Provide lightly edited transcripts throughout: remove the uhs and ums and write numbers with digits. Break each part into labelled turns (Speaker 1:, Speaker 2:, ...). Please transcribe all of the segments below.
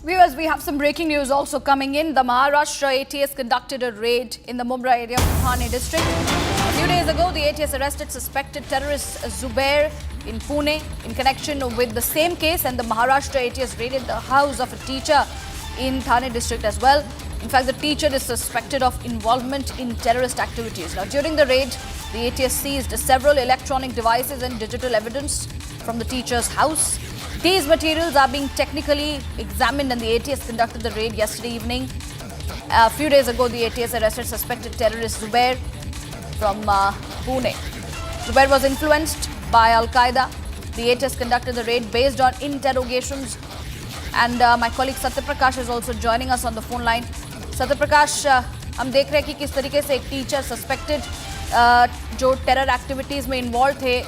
Speaker 1: Viewers, we have some breaking news also coming in. The Maharashtra ATS conducted a raid in the Mumbai area of Thane district. A few days ago, the ATS arrested suspected terrorist Zubair in Pune in connection with the same case, and the Maharashtra ATS raided the house of a teacher in Thane district as well. In fact, the teacher is suspected of involvement in terrorist activities. Now, during the raid, the ATS seized several electronic devices and digital evidence from the teacher's house. These materials are being technically examined, and the ATS conducted the raid yesterday evening. A few days ago, the ATS arrested suspected terrorist Zubair from Pune. Zubair was influenced by Al-Qaeda. The ATS conducted the raid based on interrogations. And my colleague Satya Prakash is also joining us on the phone line. Satya Prakash, हम देख रहे हैं कि किस तरीके से एक teacher suspected जो टेरर एक्टिविटीज़ में इन्वॉल्व थे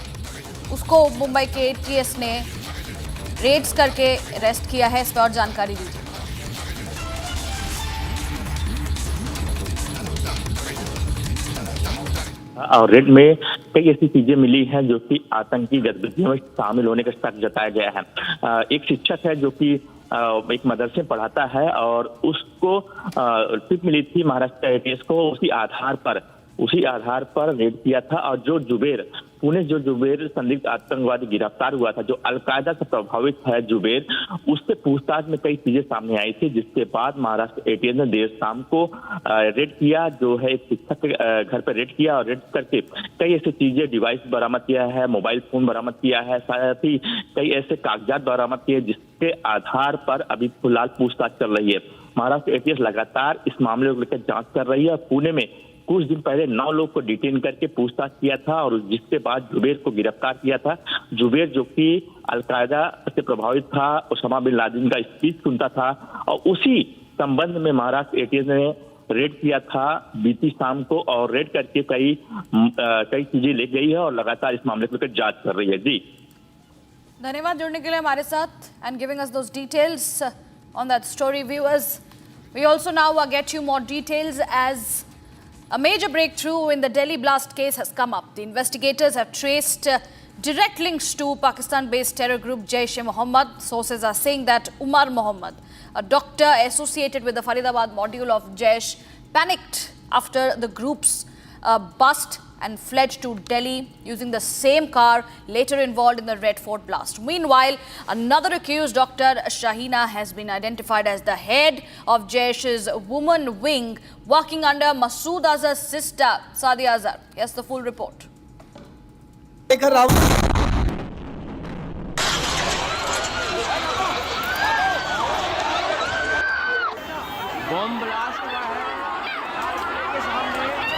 Speaker 1: उसको मुंबई के ATS ने रेड्स करके अरेस्ट किया है। इस पर और जानकारी दीजिए।
Speaker 2: और रेड में कई ऐसी चीजें मिली हैं जो कि आतंकी गतिविधियों में शामिल होने का शक जताया गया है। एक शिक्षक है जो कि एक मदरसे में पढ़ाता है और उसको टिप मिली थी महाराष्ट्र ATS को, उसी आधार पर रेड किया था। और जो जुबेर पुणे जो जुबेर संदिग्ध आतंकवादी गिरफ्तार हुआ था, जो अलकायदा से प्रभावित है जुबेर, उससे पूछताछ में कई चीजें सामने आई थी, जिसके बाद महाराष्ट्र ATS ने देर शाम को रेड किया, जो है एक शिक्षक के घर पर रेड किया और रेड करके कई ऐसी चीजें डिवाइस बरामद किया है, मोबाइल फोन बरामद किया है, साथ ही कई ऐसे कागजात बरामद किए जिसके आधार पर अभी फिलहाल पूछताछ चल रही है। महाराष्ट्र ATS लगातार इस मामले को लेकर जांच कर रही है। पुणे में कुछ दिन पहले 9 लोग को डिटेन करके पूछताछ किया था और जिसके बाद जुबेर को गिरफ्तार किया था। जुबेर जो कि अलकायदा से प्रभावित था, ओसामा बिन लादेन का स्पीच सुनता था और उसी संबंध में महाराष्ट्र ATS ने रेड किया था बीती शाम को, और रेड करके कई चीजें ले गई है और लगातार इस मामले को लेकर जांच कर रही है। जी
Speaker 1: धन्यवाद जुड़ने के लिए हमारे साथ and giving us those details on that story. Viewers, we also now get you more details as a major breakthrough in the Delhi blast case has come up. The investigators have traced direct links to Pakistan-based terror group Jaish-e-Mohammed. Sources are saying that Umar Mohammed, a doctor associated with the Faridabad module of Jaish, panicked after the group's bust and fled to Delhi using the same car later involved in the Red Fort blast. Meanwhile, another accused, Dr. Shahina, has been identified as the head of Jaish's woman wing, working under Masood Azhar's sister, Sadia Azhar. Here's the full report.
Speaker 3: Bomb blast हुआ है के सामने।